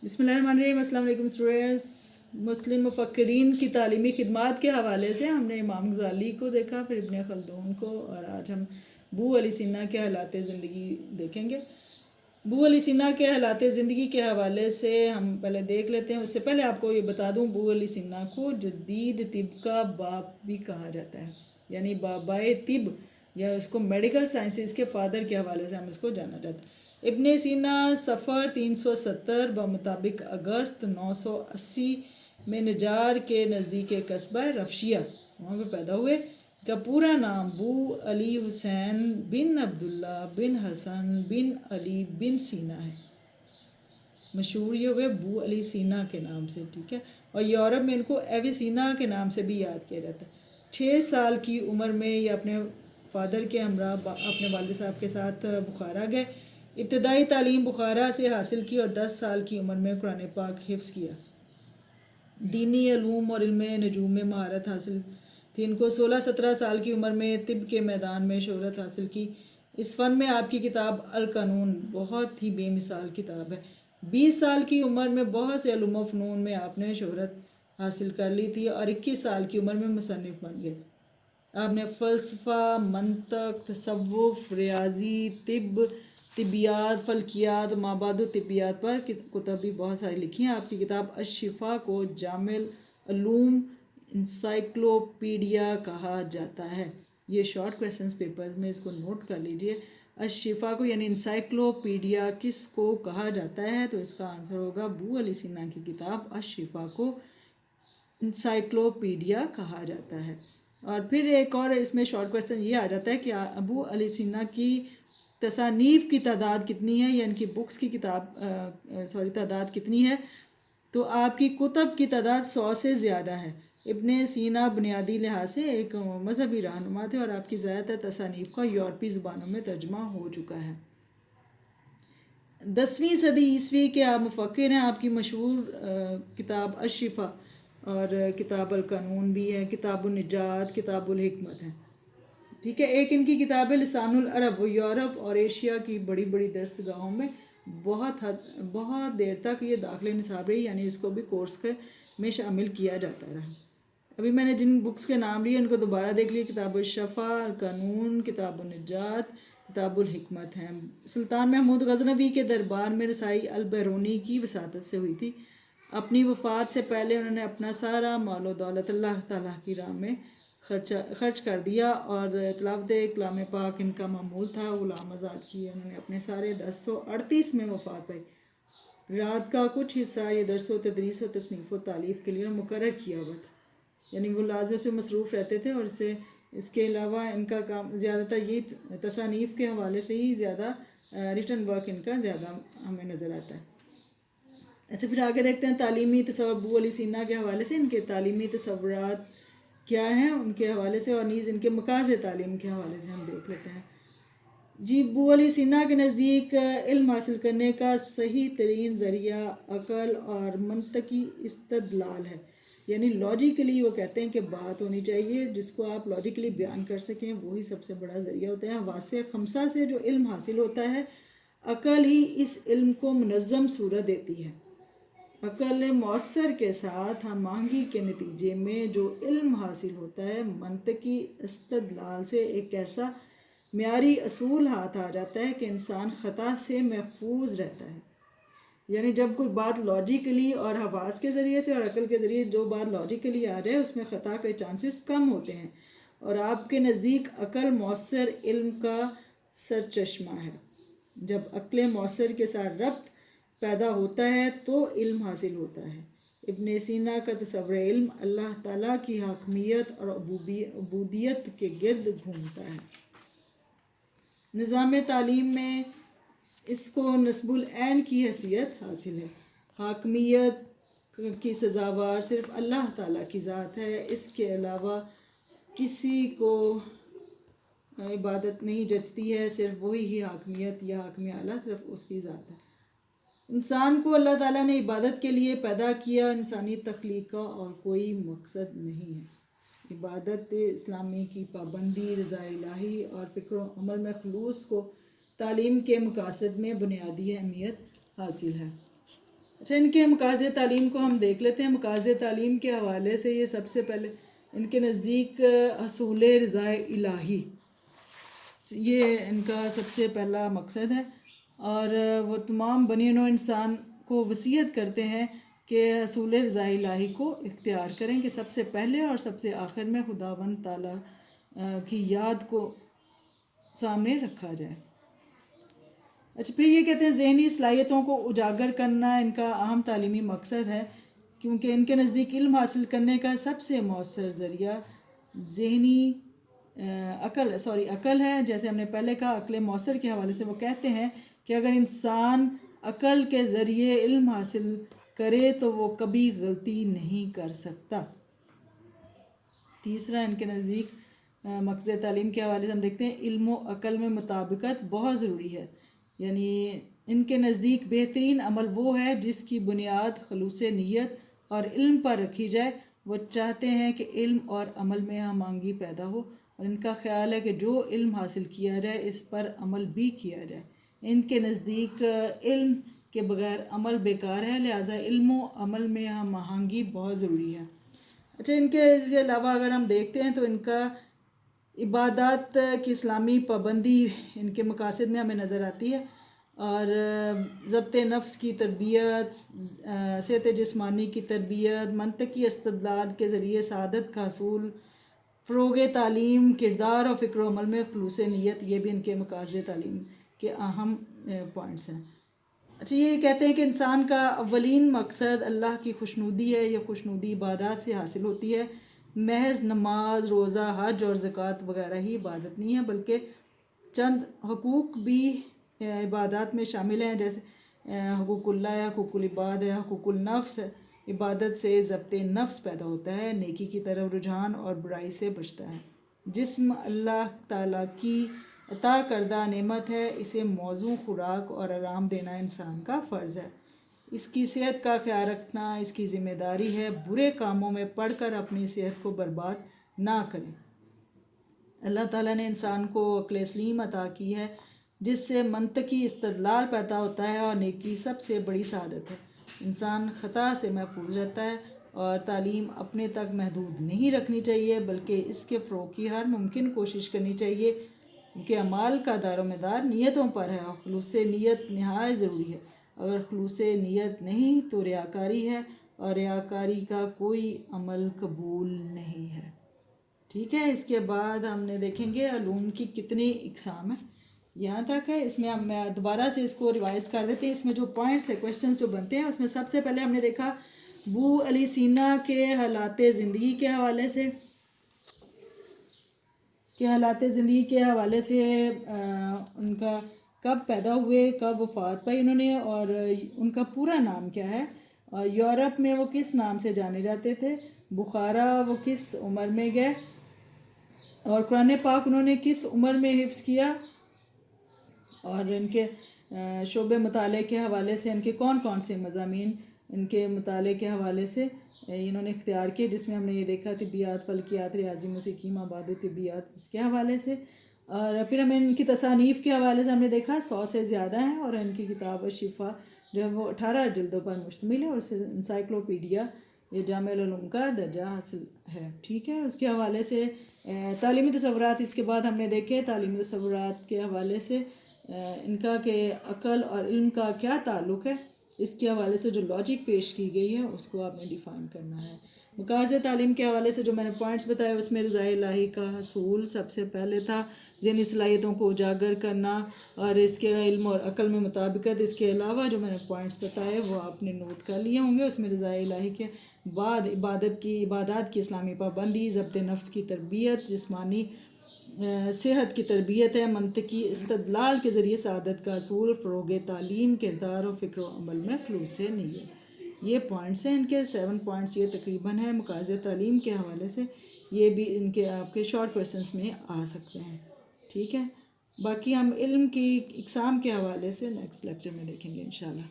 بسم اللہ الرحمن الرحیم۔ السلام علیکم اسٹوڈینٹس۔ مسلم مفکرین کی تعلیمی خدمات کے حوالے سے ہم نے امام غزالی کو دیکھا، پھر ابن خلدون کو، اور آج ہم ابو علی سینا کے حالات زندگی دیکھیں گے۔ ابو علی سینا کے حالات زندگی کے حوالے سے ہم پہلے دیکھ لیتے ہیں۔ اس سے پہلے آپ کو یہ بتا دوں، ابو علی سینا کو جدید طب کا باپ بھی کہا جاتا ہے، یعنی بابائے طب، یا اس کو میڈیکل سائنسز کے فادر کے حوالے سے ہم اس کو جانا جاتا ہے۔ ابن سینا صفر 370 بمطابق اگست 980 میں نجار کے نزدیک قصبہ رفشیہ وہاں پہ پیدا ہوئے۔ کا پورا نام ابو علی حسین بن عبداللہ بن حسن بن علی بن سینا ہے۔ مشہور یہ ہوئے ابو علی سینا کے نام سے، ٹھیک ہے، اور یورپ میں ان کو ایوی سینا کے نام سے بھی یاد کیا جاتا ہے۔ 6 سال کی عمر میں یہ اپنے فادر کے ہمراہ اپنے والد صاحب کے ساتھ بخارا گئے۔ ابتدائی تعلیم بخارا سے حاصل کی اور 10 سال کی عمر میں قرآن پاک حفظ کیا۔ دینی علوم اور علم نجوم میں مہارت حاصل تھی ان کو۔ 16-17 سال کی عمر میں طب کے میدان میں شہرت حاصل کی۔ اس فن میں آپ کی کتاب القانون بہت ہی بے مثال کتاب ہے۔ 20 سال کی عمر میں بہت سے علوم و فنون میں آپ نے شہرت حاصل کر لی تھی اور 21 سال کی عمر میں مصنف بن گئے۔ آپ نے فلسفہ، منطق، تصوف، ریاضی، طبیات، فلکیات، مابعد الطبیات پر کتب بھی بہت ساری لکھی ہیں۔ آپ کی کتاب الشفا کو جامع العلوم انسائکلوپیڈیا کہا جاتا ہے۔ یہ شارٹ کویسچنز پیپرز میں اس کو نوٹ کر لیجئے۔ الشفا کو یعنی انسائکلوپیڈیا کس کو کہا جاتا ہے؟ تو اس کا آنسر ہوگا ابو علی سینا کی کتاب الشفا کو انسائکلوپیڈیا کہا جاتا ہے۔ اور پھر ایک اور اس میں شارٹ کویسچن یہ آ جاتا ہے کہ ابو علی سینا کی تصانیف کی تعداد کتنی ہے، یعنی کہ بکس کی تعداد کتنی ہے؟ تو آپ کی کتب کی تعداد 100 سے زیادہ ہے۔ ابن سینا بنیادی لحاظ سے ایک مذہبی رہنما تھے اور آپ کی زیادہ تر تصانیف کا یورپی زبانوں میں ترجمہ ہو چکا ہے۔ 10ویں صدی عیسوی کے آپ مفکر ہیں۔ آپ کی مشہور کتاب الشفا اور کتاب القانون بھی ہے، کتاب النجات، کتاب الحکمت ہے، ٹھیک ہے۔ ایک ان کی کتاب ہے لسان العرب، وہ یورپ اور ایشیا کی بڑی بڑی درس گاہوں میں بہت دیر تک یہ داخل نصاب رہی، یعنی اس کو بھی کورس میں شامل کیا جاتا رہا۔ ابھی میں نے جن بکس کے نام لیے ان کو دوبارہ دیکھ لیے، کتاب الشفا، القانون، کتاب النجات، کتاب الحکمت ہیں۔ سلطان محمود غزنوی کے دربار میں رسائی البیرونی کی وساطت سے ہوئی تھی۔ اپنی وفات سے پہلے انہوں نے اپنا سارا مال و دولت اللہ تعالیٰ کی راہ میں خرچ کر دیا اور تلاوت کلام پاک ان کا معمول تھا۔ غلام آزاد کیے انہوں نے اپنے سارے 1038 میں وفات پائی۔ رات کا کچھ حصہ یہ درس و تدریس و تصنیف و تالیف کے لیے مقرر کیا ہوا تھا، یعنی وہ لازم سے مصروف رہتے تھے، اور اس کے علاوہ ان کا کام زیادہ تر یہ تصانیف کے حوالے سے ہی زیادہ ریٹن ورک ان کا زیادہ ہمیں نظر آتا ہے۔ اچھا، پھر آگے دیکھتے ہیں تعلیمی تصور ابو علی سینا کے حوالے سے، ان کے تعلیمی تصورات کیا ہیں ان کے حوالے سے، اور نیز ان کے مقاصد تعلیم کے حوالے سے ہم دیکھ لیتے ہیں۔ جی، ابو علی سینا کے نزدیک علم حاصل کرنے کا صحیح ترین ذریعہ عقل اور منطقی استدلال ہے، یعنی لاجیکلی وہ کہتے ہیں کہ بات ہونی چاہیے جس کو آپ لاجیکلی بیان کر سکیں، وہی سب سے بڑا ذریعہ ہوتا ہے۔ حواس خمسہ سے جو علم حاصل ہوتا ہے، عقل ہی اس علم کو منظم صورت دیتی ہے۔ عقل مؤثر کے ساتھ ہم آہنگی کے نتیجے میں جو علم حاصل ہوتا ہے، منطقی استدلال سے ایک ایسا معیاری اصول ہاتھ آ جاتا ہے کہ انسان خطا سے محفوظ رہتا ہے۔ یعنی جب کوئی بات لاجیکلی اور حواس کے ذریعے سے اور عقل کے ذریعے جو بات لاجیکلی آ جائے، اس میں خطا کے چانسز کم ہوتے ہیں، اور آپ کے نزدیک عقل مؤثر علم کا سرچشمہ ہے۔ جب عقل مؤثر کے ساتھ ربط پیدا ہوتا ہے تو علم حاصل ہوتا ہے۔ ابن سینا کا تصور علم اللہ تعالیٰ کی حاکمیت اور عبودیت کے گرد گھومتا ہے۔ نظام تعلیم میں اس کو نصب العین کی حیثیت حاصل ہے۔ حاکمیت کی سزاوار صرف اللہ تعالیٰ کی ذات ہے، اس کے علاوہ کسی کو عبادت نہیں جچتی ہے، صرف وہی ہی حاکمیت یا حاکم اعلیٰ صرف اس کی ذات ہے۔ انسان کو اللہ تعالیٰ نے عبادت کے لیے پیدا کیا، انسانی تخلیق کا اور کوئی مقصد نہیں ہے۔ عبادت اسلامی کی پابندی، رضا الہی اور فکر و عمل میں خلوص کو تعلیم کے مقاصد میں بنیادی اہمیت حاصل ہے۔ اچھا، ان کے مقاصد تعلیم کو ہم دیکھ لیتے ہیں. مقاصد تعلیم کے حوالے سے یہ سب سے پہلے ان کے نزدیک حصول رضا الہی، یہ ان کا سب سے پہلا مقصد ہے. اور وہ تمام بنی نوع انسان کو وصیت کرتے ہیں کہ حصول رضا الہی کو اختیار کریں، کہ سب سے پہلے اور سب سے آخر میں خداوند تعالیٰ کی یاد کو سامنے رکھا جائے. اچھا، پھر یہ کہتے ہیں ذہنی صلاحیتوں کو اجاگر کرنا ان کا اہم تعلیمی مقصد ہے، کیونکہ ان کے نزدیک علم حاصل کرنے کا سب سے مؤثر ذریعہ ذہنی عقل ہے. جیسے ہم نے پہلے کہا عقل مؤثر کے حوالے سے وہ کہتے ہیں کہ اگر انسان عقل کے ذریعے علم حاصل کرے تو وہ کبھی غلطی نہیں کر سکتا. تیسرا ان کے نزدیک مقصد تعلیم کے حوالے سے ہم دیکھتے ہیں علم و عقل میں مطابقت بہت ضروری ہے. یعنی ان کے نزدیک بہترین عمل وہ ہے جس کی بنیاد خلوص نیت اور علم پر رکھی جائے. وہ چاہتے ہیں کہ علم اور عمل میں ہم آہنگی پیدا ہو، اور ان کا خیال ہے کہ جو علم حاصل کیا جائے اس پر عمل بھی کیا جائے. ان کے نزدیک علم کے بغیر عمل بیکار ہے، لہٰذا علم و عمل میں ہم آہنگی بہت ضروری ہے. اچھا، ان کے علاوہ اگر ہم دیکھتے ہیں تو ان کا عبادات کی اسلامی پابندی ان کے مقاصد میں ہمیں نظر آتی ہے، اور ضبط نفس کی تربیت، صحت جسمانی کی تربیت، منطقی استدلال کے ذریعے سعادت کا حصول، فروغ تعلیم، کردار اور فکر و عمل میں خلوص نیت، یہ بھی ان کے مقاصد تعلیم کے اہم پوائنٹس ہیں. اچھا، یہ کہتے ہیں کہ انسان کا اولین مقصد اللہ کی خوشنودی ہے. یہ خوشنودی عبادات سے حاصل ہوتی ہے. محض نماز، روزہ، حج اور زکوٰۃ وغیرہ ہی عبادت نہیں ہے، بلکہ چند حقوق بھی عبادات میں شامل ہیں، جیسے حقوق اللہ ہے، حقوق العباد ہے، حقوق النفس ہے. عبادت سے ضبط نفس پیدا ہوتا ہے، نیکی کی طرف رجحان اور برائی سے بچتا ہے. جسم اللہ تعالیٰ کی عطا کردہ نعمت ہے، اسے موزوں خوراک اور آرام دینا انسان کا فرض ہے. اس کی صحت کا خیال رکھنا اس کی ذمہ داری ہے. برے کاموں میں پڑھ کر اپنی صحت کو برباد نہ کریں. اللہ تعالیٰ نے انسان کو عقل سلیم عطا کی ہے، جس سے منطقی استدلال پیدا ہوتا ہے، اور نیکی سب سے بڑی سعادت ہے. انسان خطا سے محفوظ رہتا ہے، اور تعلیم اپنے تک محدود نہیں رکھنی چاہیے، بلکہ اس کے فروغ کی ہر ممکن کوشش کرنی چاہیے، کیونکہ اعمال کا دار و مدار نیتوں پر ہے، اور خلوص نیت نہایت ضروری ہے. اگر خلوص نیت نہیں تو ریاکاری ہے، اور ریاکاری کا کوئی عمل قبول نہیں ہے. ٹھیک ہے، اس کے بعد ہم نے دیکھیں گے علوم کی کتنی اقسام ہیں. یہاں تک ہے. اس میں ہم دوبارہ سے اس کو ریوائز کر دیتے ہیں. اس میں جو پوائنٹس ہے، کویشچنس جو بنتے ہیں، اس میں سب سے پہلے ہم نے دیکھا ابو علی سینا کے حالات زندگی کے حوالے سے، ان کا کب پیدا ہوئے، کب وفات پائی انہوں نے، اور ان کا پورا نام کیا ہے، اور یورپ میں وہ کس نام سے جانے جاتے تھے، بخارا وہ کس عمر میں گئے، اور قرآن پاک انہوں نے کس عمر میں حفظ کیا، اور ان کے شعبے مطالعے کے حوالے سے ان کے کون کون سے مضامین ان کے مطالعے کے حوالے سے انہوں نے اختیار کیے، جس میں ہم نے یہ دیکھا طبیات، فلکیات، ریاضی، موسیقی، مابعد طبیات، اس کے حوالے سے. اور پھر ہمیں ان کی تصانیف کے حوالے سے ہم نے دیکھا 100 سے زیادہ ہیں، اور ان کی کتاب الشفا جو ہے وہ 18 جلدوں پر مشتمل ہے، اور اسے انسائکلوپیڈیا یہ جامع العلوم کا درجہ حاصل ہے. ٹھیک ہے، اس کے حوالے سے تعلیمی تصورات. اس کے بعد ہم نے دیکھے تعلیمی تصورات کے حوالے سے ان کا کہ عقل اور علم کا کیا تعلق ہے، اس کے حوالے سے جو لاجک پیش کی گئی ہے اس کو آپ نے ڈیفائن کرنا ہے. مقاصد تعلیم کے حوالے سے جو میں نے پوائنٹس بتائے، اس میں رضا الہی کا حصول سب سے پہلے تھا، ذہنی صلاحیتوں کو اجاگر کرنا، اور اس کے علم اور عقل میں مطابقت. اس کے علاوہ جو میں نے پوائنٹس بتائے وہ آپ نے نوٹ کر لیے ہوں گے. اس میں رضا الہی کے بعد عبادات کی اسلامی پابندی، ضبط نفس کی تربیت، جسمانی صحت کی تربیت ہے، منطقی استدلال کے ذریعے سعادت کا حصول، فروغ تعلیم، کردار اور فکر و عمل میں خلوص نیت. یہ پوائنٹس ہیں ان کے 7 پوائنٹس یہ تقریباً ہیں مقاصد تعلیم کے حوالے سے. یہ بھی ان کے آپ کے شارٹ کویسچنس میں آ سکتے ہیں. ٹھیک ہے، باقی ہم علم کی اقسام کے حوالے سے نیکسٹ لیکچر میں دیکھیں گے انشاءاللہ.